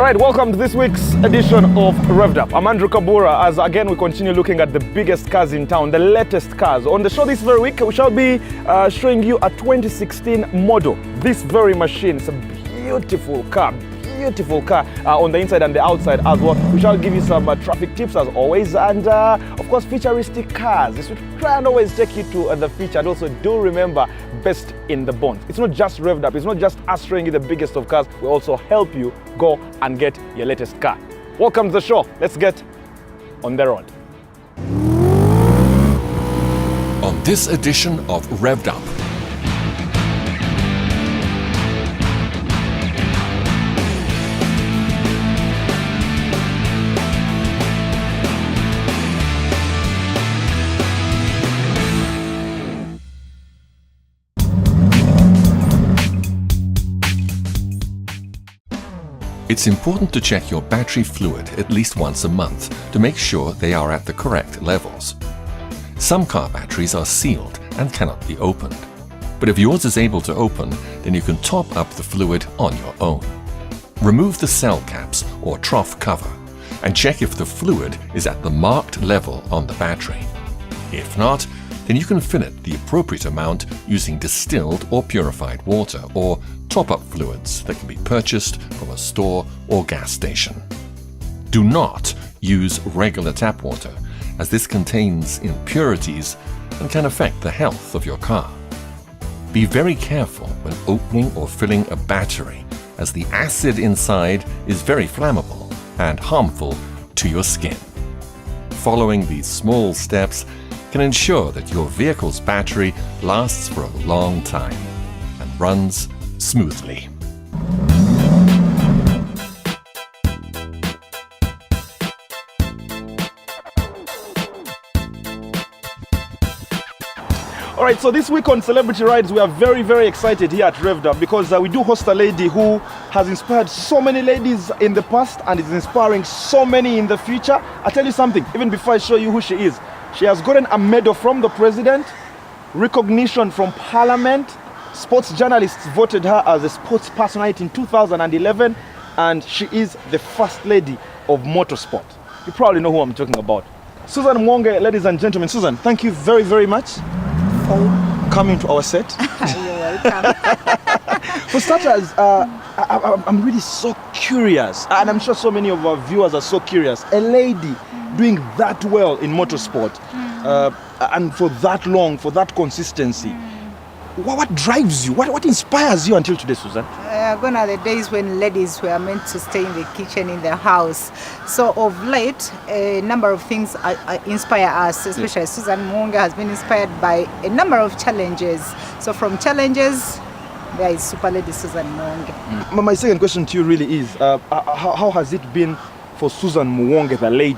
All right, welcome to this week's edition of Revved Up. I'm Andrew Kabuura, as again we continue looking at the biggest cars in town, the latest cars. On the show this very week, we shall be showing you a 2016 model. This very machine, it's a beautiful car on the inside and the outside as well. We shall give you some traffic tips as always, and of course futuristic cars. This will try and always take you to the future, and also do remember best in the bonds. It's not just Revved Up, it's not just us showing you the biggest of cars, we also help you go and get your latest car. Welcome to the show. Let's get on the road. On this edition of Revved Up, it's important to check your battery fluid at least once a month to make sure they are at the correct levels. Some car batteries are sealed and cannot be opened, but if yours is able to open, then you can top up the fluid on your own. Remove the cell caps or trough cover and check if the fluid is at the marked level on the battery. If not, then you can fill it the appropriate amount using distilled or purified water or top-up fluids that can be purchased from a store or gas station. Do not use regular tap water, as this contains impurities and can affect the health of your car. Be very careful when opening or filling a battery, as the acid inside is very flammable and harmful to your skin. Following these small steps can ensure that your vehicle's battery lasts for a long time and runs smoothly. All right, so this week on Celebrity Rides, we are very excited here at Revved Up because we do host a lady who has inspired so many ladies in the past and is inspiring so many in the future. I'll tell you something, even before I show you who she is, she has gotten a medal from the president, recognition from parliament. Sports journalists voted her as a sports personality in 2011, and she is the first lady of motorsport. You probably know who I'm talking about. Susan Mwonge, ladies and gentlemen. Susan, thank you very much for coming to our set. You're welcome. For starters, I'm really so curious, and I'm sure so many of our viewers are so curious. A lady doing that well in motorsport, and for that long, for that consistency. What drives you? What inspires you until today, Susan? Gone are the days when ladies were meant to stay in the kitchen, in the house. So of late, a number of things inspire us, especially yes. Susan Mwonge has been inspired by a number of challenges. So from challenges, there is Super Lady Susan Mwonge. My second question to you really is, how has it been for Susan Mwonge, the lady,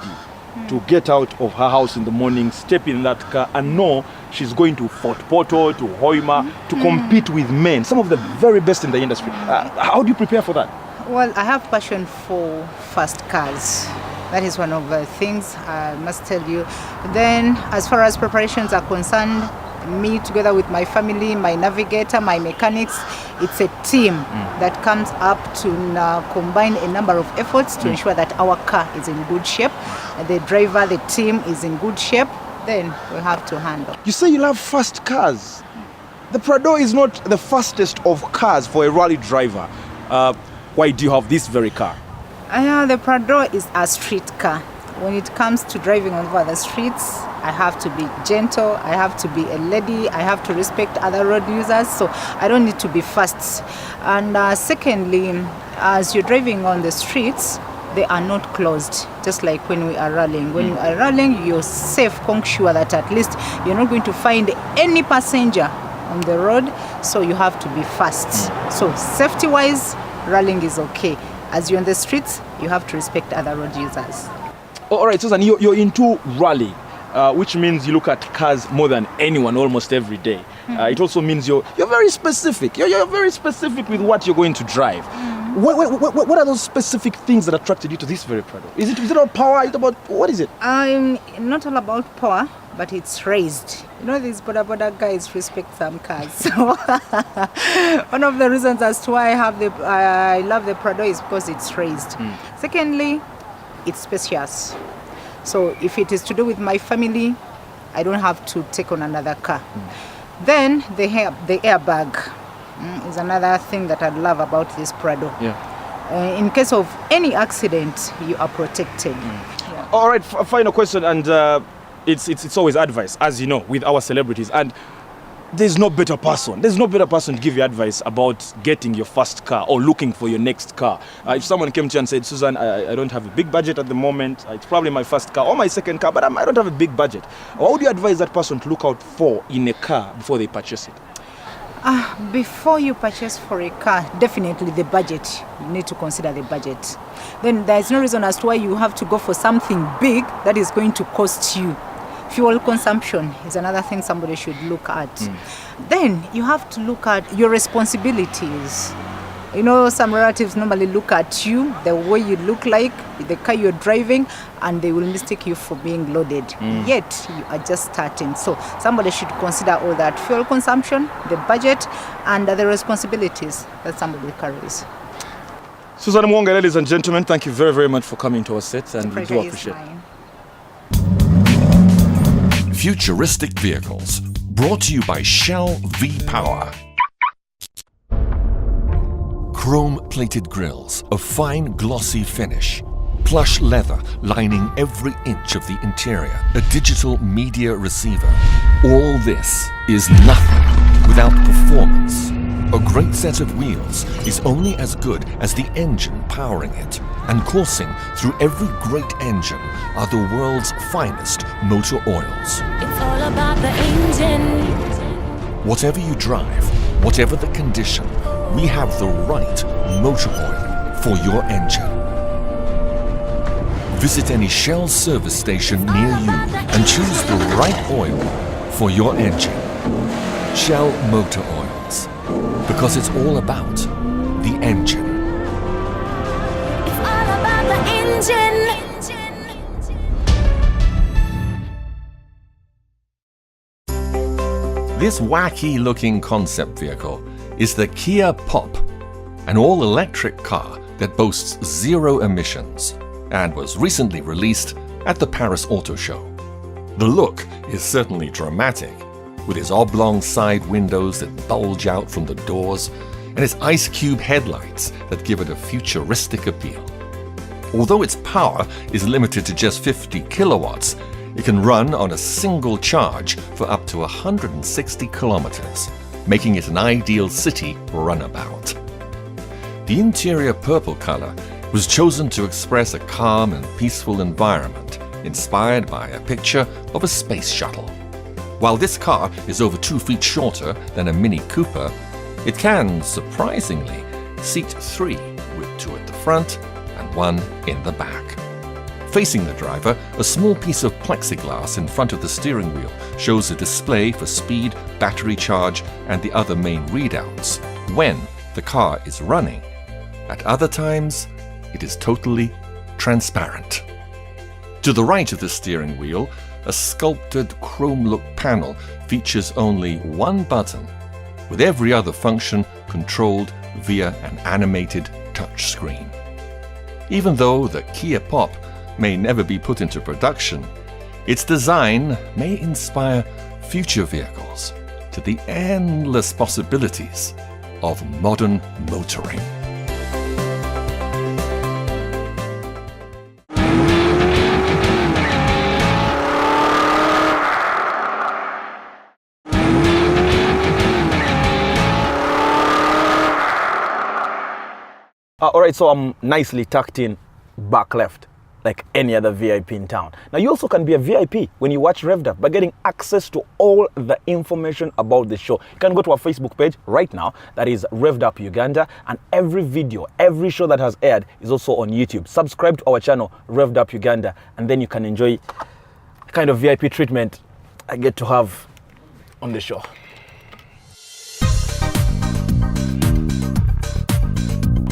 to get out of her house in the morning, step in that car and know she's going to Fort Porto, to Hoima, to compete with men, some of the very best in the industry. How do you prepare for that? Well, I have passion for fast cars. That is one of the things I must tell you. Then, as far as preparations are concerned, me together with my family, my navigator, my mechanics, it's a team that comes up to combine a number of efforts to ensure that our car is in good shape, the driver, the team is in good shape, then we'll have to handle. You say you love fast cars. The Prado is not the fastest of cars for a rally driver. Why do you have this very car? The Prado is a street car. When it comes to driving over the streets, I have to be gentle, I have to be a lady, I have to respect other road users, so I don't need to be fast. And secondly, as you're driving on the streets, they are not closed, just like when we are rallying. When you are rallying, you're safe, sure that at least you're not going to find any passenger on the road, so you have to be fast. So safety-wise, rallying is okay. As you're on the streets, you have to respect other road users. All right, Susan, you're into rally, which means you look at cars more than anyone almost every day. It also means you're very specific. You're very specific with what you're going to drive. What are those specific things that attracted you to this very product? Is it about power? Is it about, what is it? Not all about power, but it's raised. You know, these boda guys respect some cars. So one of the reasons as to why I love the Prado is because it's raised. Secondly, it's spacious. So if it is to do with my family, I don't have to take on another car. Then the airbag is another thing that I love about this Prado. In case of any accident, you are protected. All right, final question, and it's always advice, as you know, with our celebrities. And there's no better person to give you advice about getting your first car or looking for your next car. If someone came to you and said, Susan, I don't have a big budget at the moment, it's probably my first car or my second car, but I don't have a big budget. What would you advise that person to look out for in a car before they purchase it? Before you purchase for a car, definitely the budget. You need to consider the budget. Then there's no reason as to why you have to go for something big that is going to cost you. Fuel consumption is another thing somebody should look at. Then you have to look at your responsibilities. You know, some relatives normally look at you, the way you look like, the car you're driving, and they will mistake you for being loaded. Yet, you are just starting. So somebody should consider all that. Fuel consumption, the budget, and the responsibilities that somebody carries. Susan Mwonga, ladies and gentlemen, thank you very, very much for coming to our set, and we do appreciate it. Futuristic vehicles, brought to you by Shell VPower. Chrome-plated grills of fine glossy finish, plush leather lining every inch of the interior, a digital media receiver. All this is nothing without performance. A great set of wheels is only as good as the engine powering it, and coursing through every great engine are the world's finest motor oils. It's all about the engine. Whatever you drive, whatever the condition, we have the right motor oil for your engine. Visit any Shell service station near you and choose the right oil for your engine. Shell Motor Oils, because it's all about the engine. It's all about the engine. This wacky-looking concept vehicle is the Kia Pop, an all-electric car that boasts zero emissions and was recently released at the Paris Auto Show. The look is certainly dramatic, with its oblong side windows that bulge out from the doors and its ice cube headlights that give it a futuristic appeal. Although its power is limited to just 50 kilowatts, it can run on a single charge for up to 160 kilometers, making it an ideal city runabout. The interior purple color was chosen to express a calm and peaceful environment, inspired by a picture of a space shuttle. While this car is over 2 feet shorter than a Mini Cooper, it can, surprisingly, seat 3, with 2 at the front and 1 in the back. Facing the driver, a small piece of plexiglass in front of the steering wheel shows a display for speed, battery charge, and the other main readouts when the car is running. At other times, it is totally transparent. To the right of the steering wheel, a sculpted chrome-look panel features only one button, with every other function controlled via an animated touchscreen. Even though the Kia Pop may never be put into production, its design may inspire future vehicles to the endless possibilities of modern motoring. All right, so I'm nicely tucked in back left, like any other VIP in town. Now, you also can be a VIP when you watch Revved Up by getting access to all the information about the show. You can go to our Facebook page right now, that is Revved Up Uganda, and every video, every show that has aired is also on YouTube. Subscribe to our channel, Revved Up Uganda, and then you can enjoy the kind of VIP treatment I get to have on the show.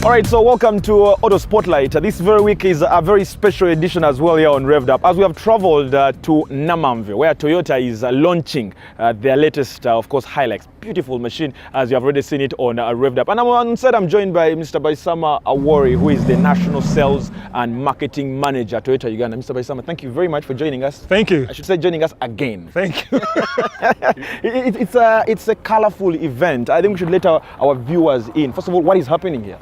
All right, so welcome to Auto Spotlight. This very week is a very special edition as well here on Revved Up, as we have traveled to Namamve, where Toyota is launching their latest, of course, Hilux. Beautiful machine, as you have already seen it on Revved Up. And I'm joined by Mr. Baisama Awori, who is the National Sales and Marketing Manager at Toyota Uganda. Mr. Baisama, thank you very much for joining us. Thank you. I should say joining us again. Thank you. It's a colorful event. I think we should let our viewers in. First of all, what is happening here?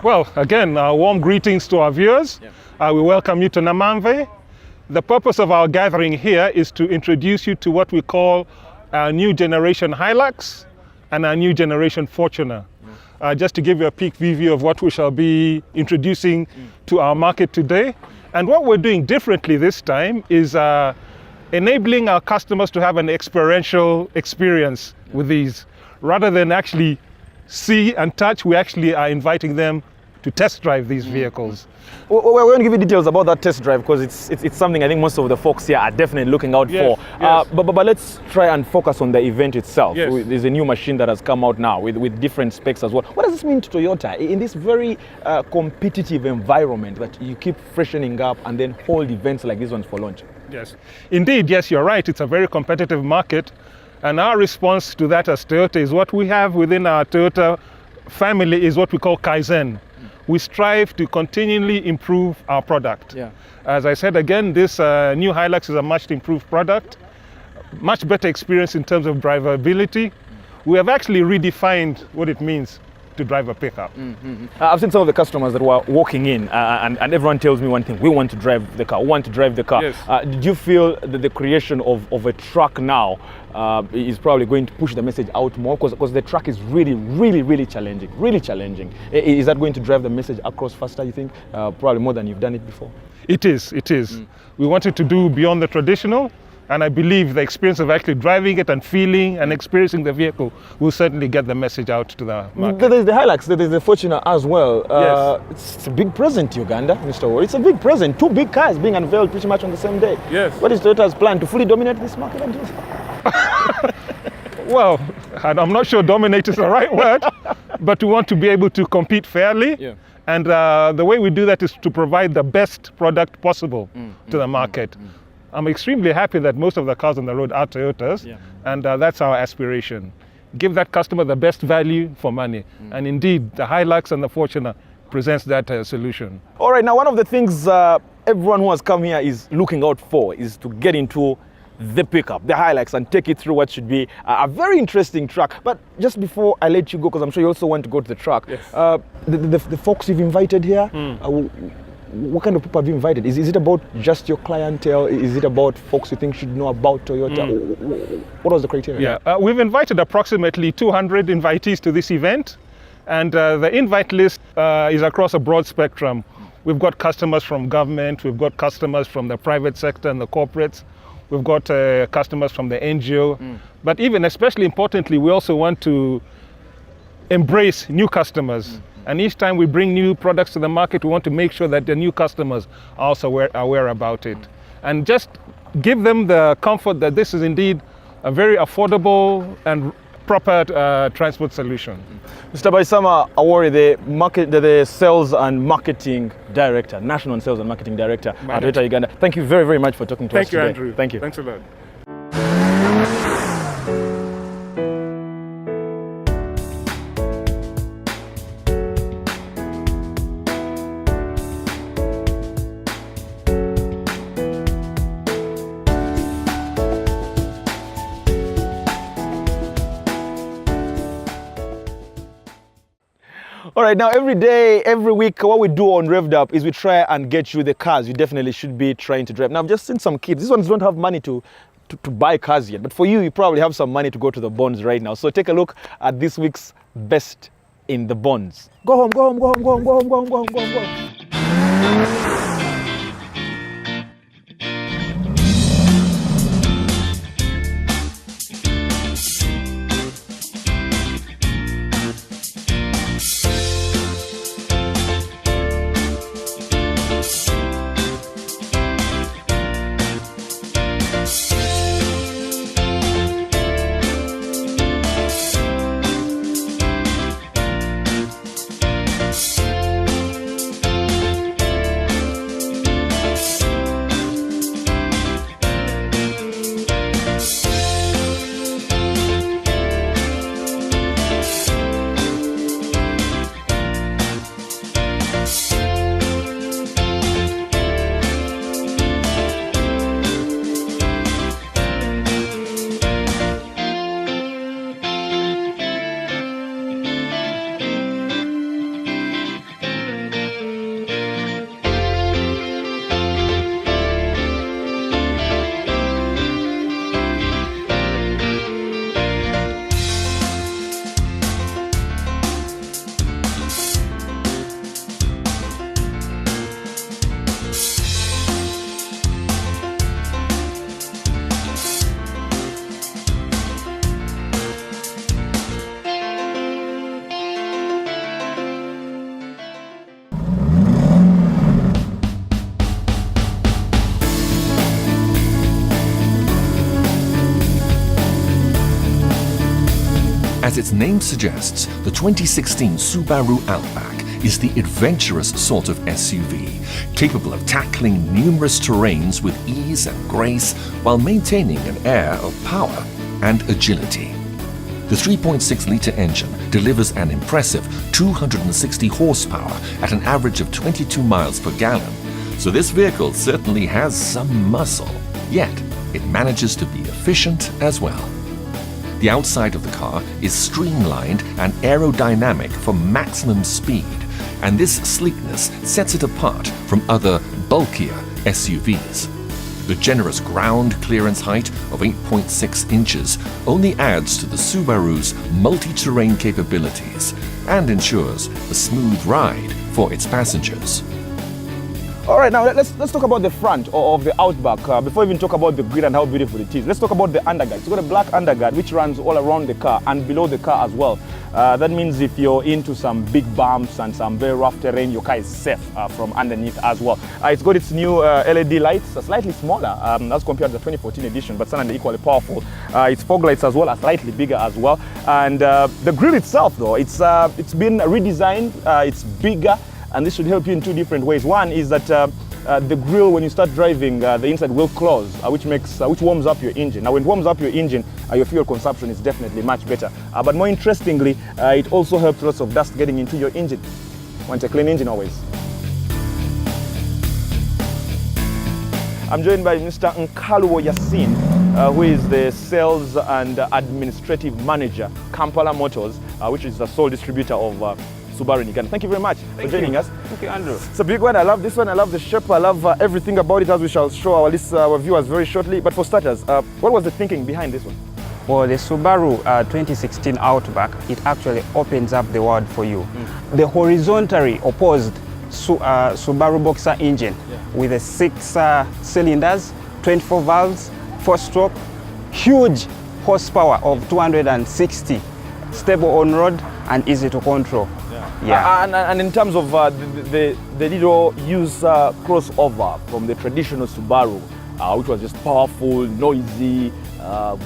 Well, again, warm greetings to our viewers. Yeah. We welcome you to Namamve. The purpose of our gathering here is to introduce you to what we call our new generation Hilux and our new generation Fortuner. Just to give you a peek preview of what we shall be introducing to our market today. And what we're doing differently this time is enabling our customers to have an experiential experience with these. Rather than actually see and touch, we actually are inviting them to test drive these vehicles. We're going to give you details about that test drive because it's something I think most of the folks here are definitely looking out for. Yes. But let's try and focus on the event itself. Yes. There's a new machine that has come out now with different specs as well. What does this mean to Toyota in this very competitive environment that you keep freshening up and then hold events like this one for launch? Yes, indeed, yes, you're right. It's a very competitive market. And our response to that as Toyota is what we have within our Toyota family is what we call Kaizen. We strive to continually improve our product. Yeah. As I said again, this new Hilux is a much improved product, much better experience in terms of drivability. We have actually redefined what it means to drive a pickup. I've seen some of the customers that were walking in and everyone tells me one thing: we want to drive the car, we want to drive the car. Yes. Did you feel that the creation of a truck now is probably going to push the message out more? Because the truck is really challenging. Is that going to drive the message across faster, you think? Probably more than you've done it before? It is. We wanted to do beyond the traditional. And I believe the experience of actually driving it and feeling and experiencing the vehicle will certainly get the message out to the market. There's the Hilux, there's the Fortuner as well. Yes. It's a big present, Uganda, Mr. Ward. It's a big present. 2 big cars being unveiled pretty much on the same day. Yes. What is Toyota's plan to fully dominate this market? Well, I'm not sure dominate is the right word, but we want to be able to compete fairly. Yeah. And the way we do that is to provide the best product possible to the market. I'm extremely happy that most of the cars on the road are Toyotas, and that's our aspiration. Give that customer the best value for money. And indeed, the Hilux and the Fortuner presents that solution. All right, now one of the things everyone who has come here is looking out for is to get into the pickup, the Hilux, and take it through what should be a very interesting truck. But just before I let you go, because I'm sure you also want to go to the truck, yes. The folks you've invited here, what kind of people have you invited? Is it about just your clientele? Is it about folks you think should know about Toyota? What was the criteria? Yeah, we've invited approximately 200 invitees to this event, and the invite list is across a broad spectrum. We've got customers from government, we've got customers from the private sector and the corporates, we've got customers from the NGO, but even especially importantly, we also want to embrace new customers. And each time we bring new products to the market, we want to make sure that the new customers are also aware about it. And just give them the comfort that this is indeed a very affordable and proper transport solution. Mr. Baisama Awori, the Sales and Marketing Director, National Sales and Marketing Director at Toyota Uganda. Thank you very much for talking to us today. Thank you, Andrew. Thank you. Thanks a lot. All right, now every day, every week, what we do on Revved Up is we try and get you the cars you definitely should be trying to drive. Now, I've just seen some kids. These ones don't have money to buy cars yet, but for you probably have some money to go to the bonds right now. So take a look at this week's best in the bonds. Go home, go home, go home, go home, go home, go home, go home, go home, go home. As its name suggests, the 2016 Subaru Outback is the adventurous sort of SUV, capable of tackling numerous terrains with ease and grace while maintaining an air of power and agility. The 3.6-litre engine delivers an impressive 260 horsepower at an average of 22 miles per gallon, so this vehicle certainly has some muscle, yet it manages to be efficient as well. The outside of the car is streamlined and aerodynamic for maximum speed, and this sleekness sets it apart from other bulkier SUVs. The generous ground clearance height of 8.6 inches only adds to the Subaru's multi-terrain capabilities and ensures a smooth ride for its passengers. All right, now let's talk about the front of the Outback. Before we even talk about the grille and how beautiful it is, let's talk about the underguard. It's got a black underguard which runs all around the car and below the car as well. That means if you're into some big bumps and some very rough terrain, your car is safe from underneath as well. It's got its new LED lights, slightly smaller as compared to the 2014 edition, but certainly equally powerful. Its fog lights as well are slightly bigger as well. And the grille itself, though, it's been redesigned. It's bigger. And this should help you in two different ways. One is that the grille, when you start driving, the inside will close, which warms up your engine. Now, when it warms up your engine, your fuel consumption is definitely much better. But more interestingly, it also helps lots of dust getting into your engine. Want a clean engine always. I'm joined by Mr. Nkaluwo Yasin, who is the Sales and Administrative Manager, Kampala Motors, which is the sole distributor of Subaru in Uganda. Thank you very much for joining us. Thank you, Andrew. It's a big one. I love this one. I love the shape. I love everything about it, as we shall show our viewers very shortly. But for starters, what was the thinking behind this one? Well, the Subaru 2016 Outback, it actually opens up the world for you. The horizontally opposed Subaru Boxer engine with a 6 cylinders, 24 valves, 4-stroke, huge horsepower of 260, stable on road and easy to control. And in terms of the little use crossover from the traditional Subaru, which was just powerful, noisy,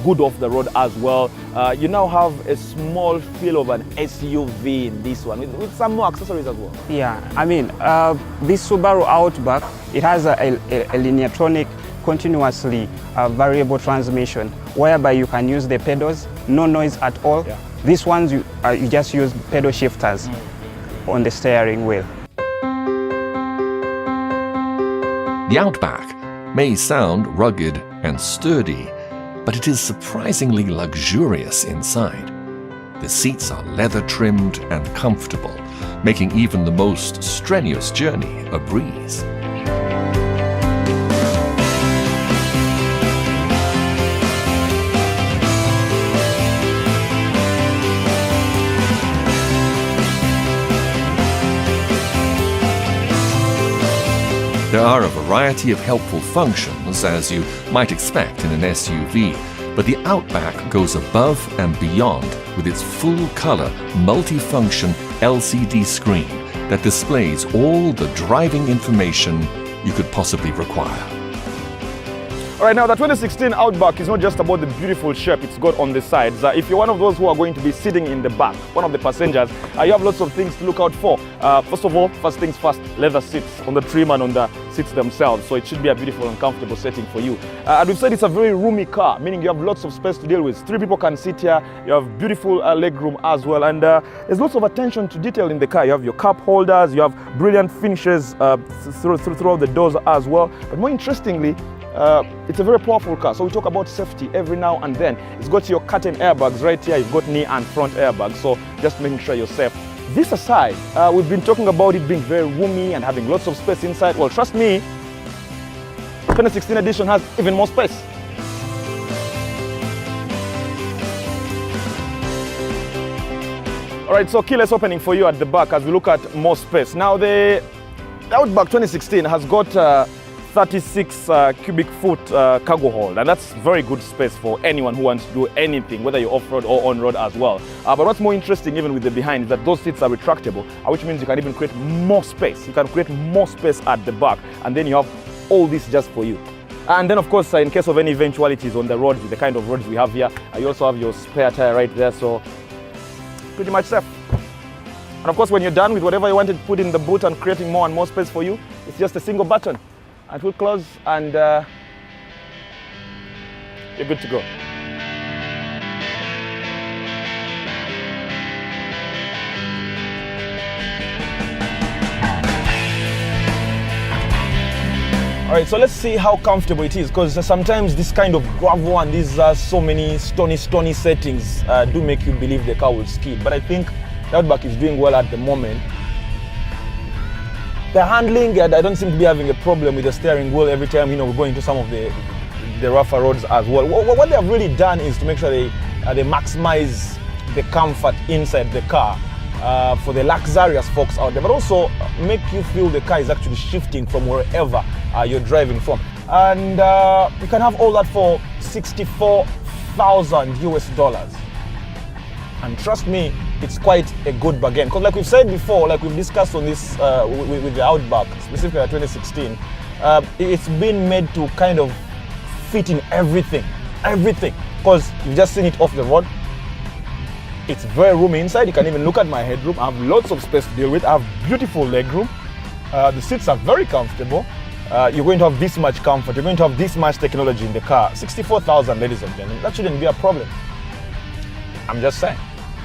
good off the road as well, you now have a small feel of an SUV in this one, with some more accessories as well. Yeah, I mean, this Subaru Outback, it has a Lineartronic continuously variable transmission, whereby you can use the pedals, no noise at all. These ones, you just use pedal shifters on the steering wheel. The Outback may sound rugged and sturdy, but it is surprisingly luxurious inside. The seats are leather-trimmed and comfortable, making even the most strenuous journey a breeze. There are a variety of helpful functions, as you might expect in an SUV, but the Outback goes above and beyond with its full-color, multi-function LCD screen that displays all the driving information you could possibly require. All right, now the 2016 Outback is not just about the beautiful shape it's got on the sides. If you're one of those who are going to be sitting in the back, one of the passengers, you have lots of things to look out for. First of all, first things first, leather seats on the trim and on the seats themselves. So it should be a beautiful and comfortable setting for you. And we've said it's a very roomy car, meaning you have lots of space to deal with. 3 people can sit here. You have beautiful leg room as well. And there's lots of attention to detail in the car. You have your cup holders, you have brilliant finishes throughout the doors as well. But more interestingly, it's a very powerful car, so we talk about safety every now and then. It's got your curtain airbags right here, you've got knee and front airbags, so just making sure you're safe. This aside, we've been talking about it being very roomy and having lots of space inside. Well, trust me, 2016 edition has even more space. All right, so keyless opening for you at the back as we look at more space. Now the Outback 2016 has got 36 cubic foot cargo hold, and that's very good space for anyone who wants to do anything, whether you're off-road or on-road as well. But what's more interesting even with the behind is that those seats are retractable, which means you can even create more space. You can create more space at the back, and then you have all this just for you. And then of course, in case of any eventualities on the road, with the kind of roads we have here, you also have your spare tire right there, so pretty much safe. And of course, when you're done with whatever you wanted to put in the boot and creating more and more space for you, it's just a single button. And it will close and you're good to go. All right, so let's see how comfortable it is, because sometimes this kind of gravel and these so many stony settings do make you believe the car will skid. But I think the Outback is doing well at the moment. The handling, I don't seem to be having a problem with the steering wheel every time, we're going to some of the rougher roads as well. What they have really done is to make sure they maximize the comfort inside the car for the luxurious folks out there, but also make you feel the car is actually shifting from wherever you're driving from. And you can have all that for $64,000 US. And trust me, it's quite a good bargain. Because like we've said before, like we've discussed on this with the Outback, specifically 2016, it's been made to kind of fit in everything. Because you've just seen it off the road. It's very roomy inside. You can even look at my headroom. I have lots of space to deal with. I have beautiful legroom. The seats are very comfortable. You're going to have this much comfort. You're going to have this much technology in the car. 64,000, ladies and gentlemen. That shouldn't be a problem. I'm just saying.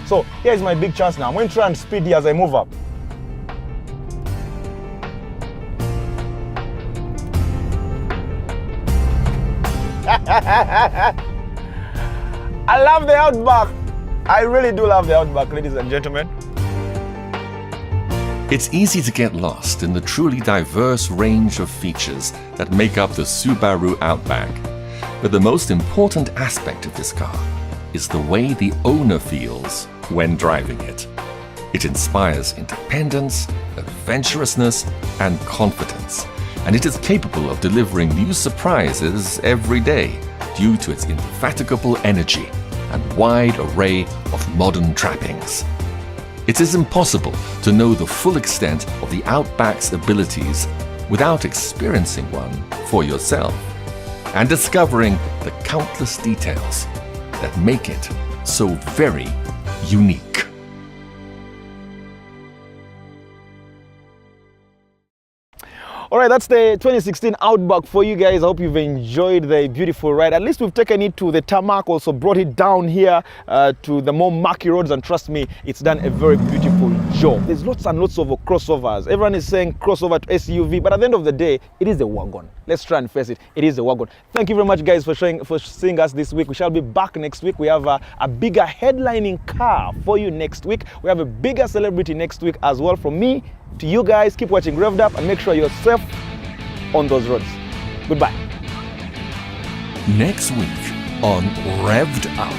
So here's my big chance now. I'm going to try and speed here as I move up. I love the Outback. I really do love the Outback, ladies and gentlemen. It's easy to get lost in the truly diverse range of features that make up the Subaru Outback. But the most important aspect of this car is the way the owner feels when driving it. It inspires independence, adventurousness, and confidence. And it is capable of delivering new surprises every day due to its indefatigable energy and wide array of modern trappings. It is impossible to know the full extent of the Outback's abilities without experiencing one for yourself and discovering the countless details that make it so very unique. All right, that's the 2016 Outback for you guys. I hope you've enjoyed the beautiful ride. At least we've taken it to the tarmac, also brought it down here to the more murky roads, and trust me, it's done a very beautiful job. There's lots and lots of crossovers. Everyone is saying crossover to SUV, but at the end of the day, it is a wagon. Let's try and face it. It is a wagon. Thank you very much, guys, for seeing us this week. We shall be back next week. We have a bigger headlining car for you next week. We have a bigger celebrity next week as well. From me to you guys, keep watching Revved Up and make sure you're safe on those roads. Goodbye. Next week on Revved Up.